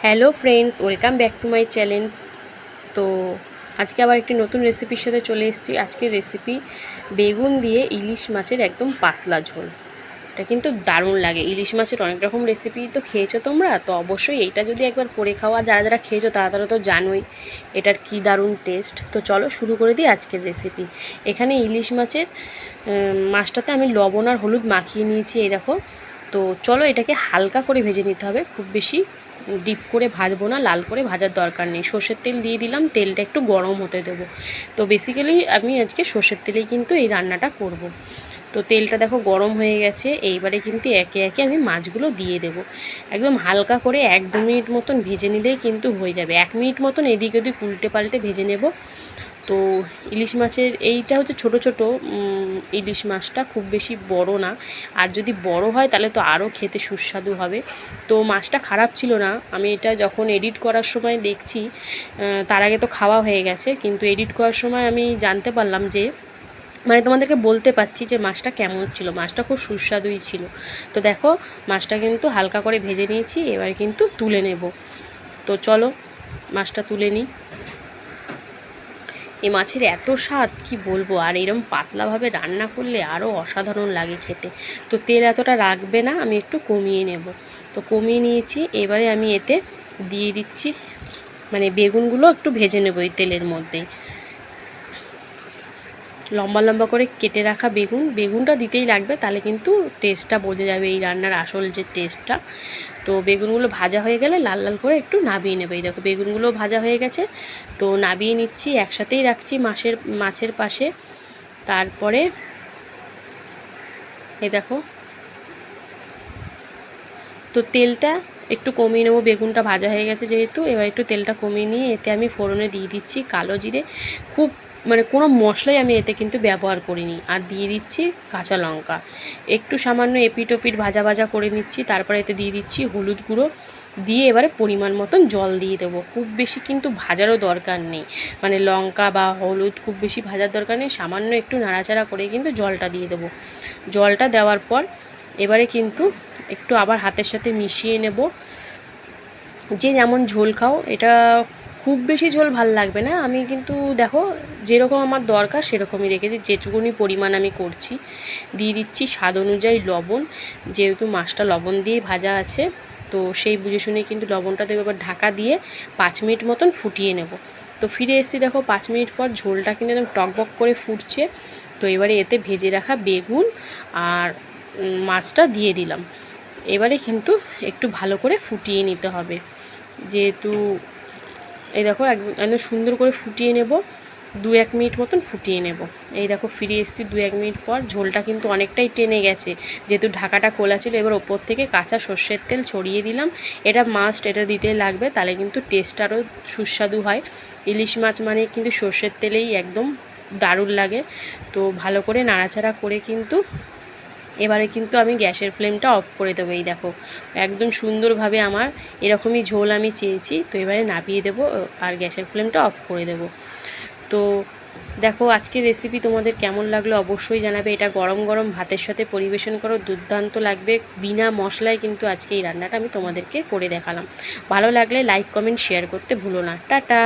Hello friends, welcome back to my channel. তো আজকে আবার একটি নতুন রেসিপির সাথে চলে এসেছি। আজকের রেসিপি বেগুন দিয়ে ইলিশ মাছের একদম পাতলা ঝোল। এটা কিন্তু দারুণ লাগে। ইলিশ মাছের অনেক রকম রেসিপি তো খেয়েছো তোমরা, তো অবশ্যই এইটা যদি একবার করে খাওয়া, যারা যারা খেয়েছো তারা তো জানোই এটার কি দারুণ টেস্ট। তো চলো শুরু করে দিই আজকের রেসিপি। এখানে ইলিশ মাছের মাছটাতে আমি লবণ আর হলুদ মাখিয়ে নিয়েছি, এই দেখো। তো চলো এটাকে হালকা করে ভেজে নিতে হবে, খুব বেশি ডিপ করে ভাজবো না, লাল করে ভাজার দরকার নেই। সর্ষের তেল দিয়ে দিলাম, তেলটা একটু গরম হতে দেবো। তো বেসিক্যালি আমি আজকে সর্ষের তেলেই কিন্তু এই রান্নাটা করব। তো তেলটা দেখো গরম হয়ে গেছে, এইবারে কিন্তু একে একে আমি মাছগুলো দিয়ে দেব। একদম হালকা করে 1-2 মিনিট মতন ভেজে নিলেই কিন্তু হয়ে যাবে। 1 মিনিট মতন এদিক ওদিক উল্টে পাল্টে ভেজে নেব। তো ইলিশ মাছের এইটা হচ্ছে ছোট ছোট ইলিশ মাছটা, খুব বেশি বড় না। আর যদি বড় হয় তাহলে তো আরও খেতে সুস্বাদু হবে। তো মাছটা খারাপ ছিল না। আমি এটা যখন এডিট করার সময় দেখছি, তার আগে তো খাওয়া হয়ে গেছে, কিন্তু এডিট করার সময় আমি জানতে পারলাম যে, মানে তোমাদেরকে বলতে পারছি যে মাছটা কেমন ছিল। মাছটা খুব সুস্বাদুই ছিল। তো দেখো মাছটা কিন্তু হালকা করে ভেজে নিয়েছি, এবার কিন্তু তুলে নেব। তো চলো মাছটা তুলে নিই। এই মাছের এত স্বাদ কি বলবো, আর এরকম পাতলাভাবে রান্না করলে আরও অসাধারণ লাগে খেতে। তো তেল এতটা রাখবে না, আমি একটু কমিয়ে নেব। তো কমিয়ে নিয়েছি, এবারে আমি এতে দিয়ে দিচ্ছি, মানে বেগুনগুলো একটু ভেজে নেব এই তেলের মধ্যেই। লম্বা লম্বা করে কেটে রাখা বেগুনটা দিতেই লাগবে, তাহলে কিন্তু টেস্টটা বোঝা যাবে, এই রান্নার আসল যে টেস্টটা। তো বেগুনগুলো ভাজা হয়ে গেলে লাল লাল করে একটু নাবিয়ে নেবে। এই দেখো বেগুনগুলো ভাজা হয়ে গেছে, তো নাবিয়ে নিচ্ছি, একসাথেই রাখছি মাছের পাশে। তারপরে এই দেখো, তো তেলটা একটু কমিয়ে নেবো, বেগুনটা ভাজা হয়ে গেছে যেহেতু। এবার একটু তেলটা কমিয়ে নিয়ে এতে আমি ফোড়নে দিয়ে দিচ্ছি কালো জিরে। খুব মানে কোনো মশলাই আমি এতে কিন্তু ব্যবহার করিনি। আর দিয়ে দিচ্ছি কাঁচা লঙ্কা, একটু সামান্য এপিট ওপিট ভাজা ভাজা করে নিচ্ছি। তারপরে এতে দিয়ে দিচ্ছি হলুদ গুঁড়ো, দিয়ে এবারে পরিমাণ মতন জল দিয়ে দেবো। খুব বেশি কিন্তু ভাজারও দরকার নেই, মানে লঙ্কা বা হলুদ খুব বেশি ভাজার দরকার নেই। সামান্য একটু নাড়াচাড়া করে কিন্তু জলটা দিয়ে দেবো। জলটা দেওয়ার পর এবারে কিন্তু একটু আবার হাতের সাথে মিশিয়ে নেব। যে যেমন ঝোল খাও, এটা খুব বেশি ঝোল ভাল লাগবে না। আমি কিন্তু দেখো যেরকম আমার দরকার সেরকমই রেখেছি, যেটুকুনি পরিমাণ আমি করছি। দিয়ে দিচ্ছি স্বাদ অনুযায়ী লবণ, যেহেতু মাছটা লবণ দিয়ে ভাজা আছে, তো সেই বুঝে শুনে কিন্তু লবণটা দেবো। এবার ঢাকা দিয়ে 5 মিনিট মতন ফুটিয়ে নেব। তো ফিরে এসেছি, দেখো 5 মিনিট পর ঝোলটা কিন্তু একদম টকবক করে ফুটছে। তো এবারে এতে ভেজে রাখা বেগুন আর মাছটা দিয়ে দিলাম। এবারে কিন্তু একটু ভালো করে ফুটিয়ে নিতে হবে, যেহেতু এই দেখো একদম সুন্দর করে ফুটিয়ে নেব। 2-1 মিনিট মতন ফুটিয়ে নেব। এই দেখো ফিরে এসেছি 2-1 মিনিট পর। ঝোলটা কিন্তু অনেকটাই টেনে গেছে, যেহেতু ঢাকাটা খোলা ছিল। এবার ওপর থেকে কাঁচা সর্ষের তেল ছড়িয়ে দিলাম। এটা মাস্ট, এটা দিতে লাগবে, তাহলে কিন্তু টেস্ট আরও সুস্বাদু হয়। ইলিশ মাছ মানে কিন্তু সর্ষের তেলেই একদম দারুণ লাগে। তো ভালো করে নাড়াচাড়া করে কিন্তু এবারে কিন্তু আমি গ্যাসের ফ্লেমটা অফ করে দেবো। এই দেখো একদম সুন্দরভাবে আমার এরকমই ঝোল আমি চেয়েছি। তো এবারে নামিয়ে দেবো আর গ্যাসের ফ্লেমটা অফ করে দেবো। তো দেখো আজকের রেসিপি তোমাদের কেমন লাগলো অবশ্যই জানাবে। এটা গরম গরম ভাতের সাথে পরিবেশন করো, দুর্দান্ত লাগবে। বিনা মশলায় কিন্তু আজকে এই রান্নাটা আমি তোমাদেরকে করে দেখালাম। ভালো লাগলে লাইক কমেন্ট শেয়ার করতে ভুলো না। টাটা।